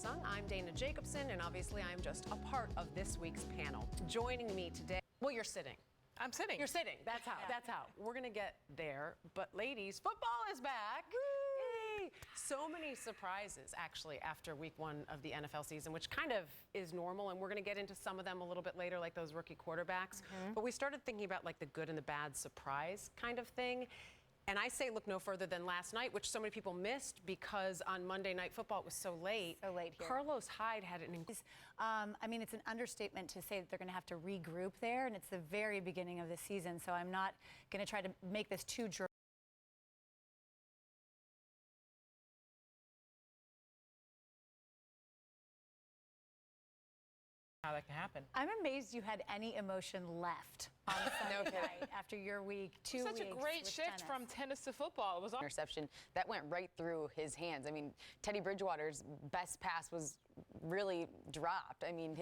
Sun. I'm Dana Jacobson, and obviously I'm just a part of this week's panel. Joining me today, well, you're sitting. I'm sitting. You're sitting. That's how. That's how. We're going to get there. But ladies, football is back. Woo! Yay! So many surprises, actually, after week 1 of the NFL season, which kind of is normal. And we're going to get into some of them a little bit later, like those rookie quarterbacks. But we started thinking about like the good and the bad surprise kind of thing. And I say look no further than last night, which so many people missed because on Monday Night Football it was so late. So late here. Carlos Hyde had an I mean, it's an understatement to say that they're going to have to regroup there, and it's the very beginning of the season, so I'm not going to try to make this too dramatic. How that can happen. I'm amazed you had any emotion left on Sunday night after your week, 2 weeks. Such a great shift from tennis to football. It was interception that went right through his hands. I mean, Teddy Bridgewater's best pass was really dropped. I mean,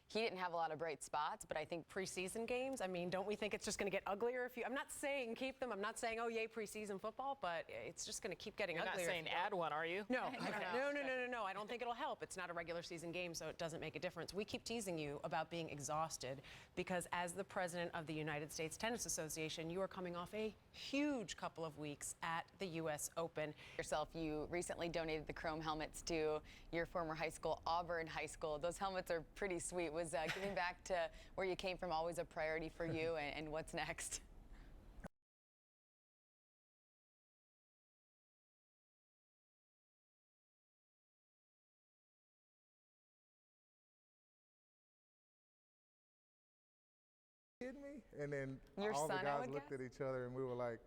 he didn't have a lot of bright spots, but I think preseason games, I mean, don't we think it's just going to get uglier if you, I'm not saying keep them, I'm not saying, oh, yay, preseason football, but it's just going to keep getting uglier. You're not saying add one, are you? No, no. I don't think it'll help. It's not a regular season game, so it doesn't make a difference. We keep teasing you about being exhausted because as the president of the United States Tennis Association, you are coming off a huge couple of weeks at the U.S. Open. Yourself, you recently donated the chrome helmets to your former high school, Auburn High School. Those helmets are pretty sweet. Was getting back to where you came from always a priority for you, and what's next? Kidding me? And then Your all the son, I guys would looked guess? at each other and we were like,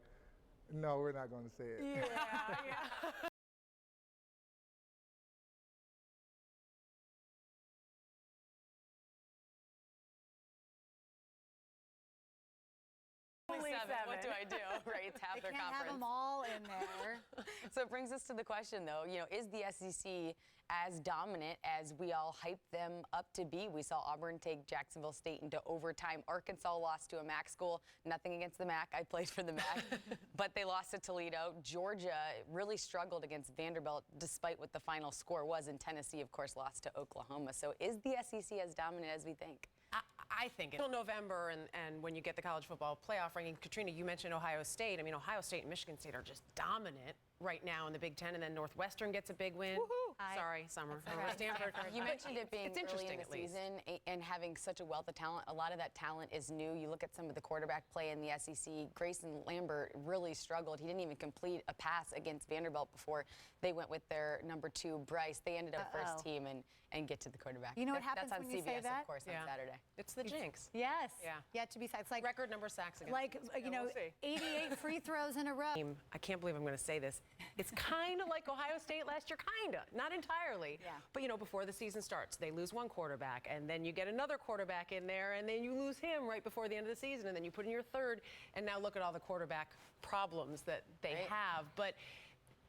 no, we're not going to say it. Yeah. What do I do? Right, it's half They their can't conference. have them all in there. So it brings us to the question, though, you know, is the SEC as dominant as we all hyped them up to be? We saw Auburn take Jacksonville State into overtime. Arkansas lost to a MAC school. Nothing against the MAC. I played for the MAC. But they lost to Toledo. Georgia really struggled against Vanderbilt, despite what the final score was. And Tennessee, of course, lost to Oklahoma. So is the SEC as dominant as we think? I think until November and when you get the college football playoff ranking, Katrina, you mentioned Ohio State. I mean, Ohio State and Michigan State are just dominant right now in the Big Ten, and then Northwestern gets a big win. Sorry, Summer. Stanford. You mentioned it being it's interesting early in the season and having such a wealth of talent. A lot of that talent is new. You look at some of the quarterback play in the SEC. Grayson Lambert really struggled. He didn't even complete a pass against Vanderbilt before they went with their number 2, Bryce. They ended up first team and get to the quarterback. You know what happens That's on when you CBS, say that? of course, on Saturday. It's the jinx. Yes. Yeah. Yet to be said. It's like Record number of sacks against like you know, we'll see. 88 free throws in a row. I can't believe I'm going to say this. It's kind of like Ohio State last year, kind of, not entirely. Yeah. But, you know, before the season starts, they lose one quarterback, and then you get another quarterback in there, and then you lose him right before the end of the season, and then you put in your third, and now look at all the quarterback problems that they have. But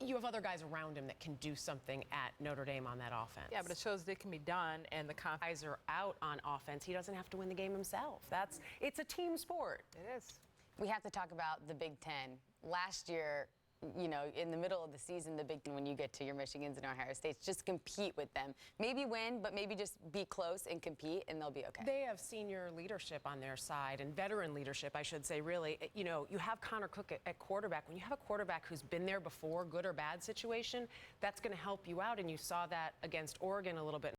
you have other guys around him that can do something at Notre Dame on that offense. Yeah, but it shows it can be done, and the Guys are out on offense. He doesn't have to win the game himself. It's a team sport. It is. We have to talk about the Big Ten. Last year, you know, in the middle of the season, the Big Ten, when you get to your Michigans and Ohio States, just compete with them. Maybe win, but maybe just be close and compete, and they'll be okay. They have senior leadership on their side, and veteran leadership, I should say, really. You know, you have Connor Cook at quarterback. When you have a quarterback who's been there before, good or bad situation, that's going to help you out, and you saw that against Oregon a little bit.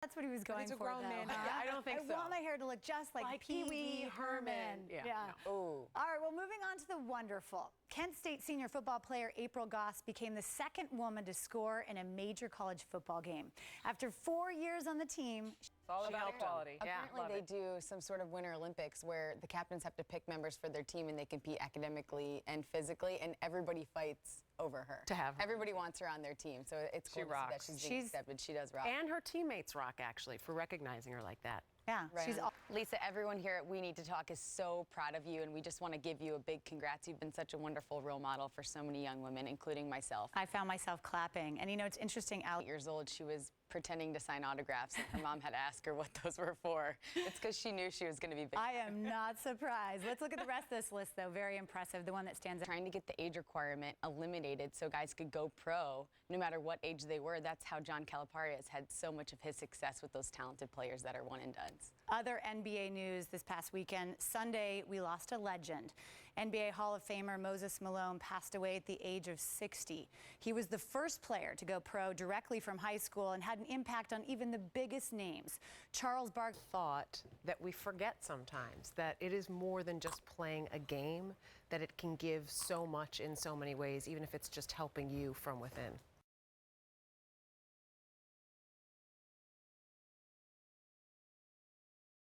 That's what he was going he's a for, grown though. man. Huh? Yeah, I don't think so. I want my hair to look just like Pee Wee Herman. Yeah. Ooh. All right, well, moving on to the wonderful. Kent State senior football player April Goss became the second woman to score in a major college football game. After 4 years on the team, It's all about helped him. equality. Apparently they do some sort of Winter Olympics where the captains have to pick members for their team and they compete academically and physically, and everybody fights over her. To have her. Everybody wants her on their team, so it's cool to see that rocks. she's being accepted. She does rock. And her teammates rock, actually, for recognizing her like that. Yeah, she's all. Lisa, everyone here at We Need to Talk is so proud of you, and we just want to give you a big congrats. You've been such a wonderful role model for so many young women, including myself. I found myself clapping. And you know, it's interesting, Allie. 8 years old, she was pretending to sign autographs, and her mom had to ask her what those were for. It's because she knew she was going to be big. I am not surprised. Let's look at the rest of this list, though. Very impressive. The one that stands out. Trying to get the age requirement eliminated so guys could go pro no matter what age they were. That's how John Calipari has had so much of his success with those talented players that are one and dones. Other NBA news this past weekend. Sunday, we lost a legend. NBA Hall of Famer Moses Malone passed away at the age of 60. He was the first player to go pro directly from high school and had an impact on even the biggest names. Charles Barkley Thought that we forget sometimes that it is more than just playing a game, that it can give so much in so many ways, even if it's just helping you from within.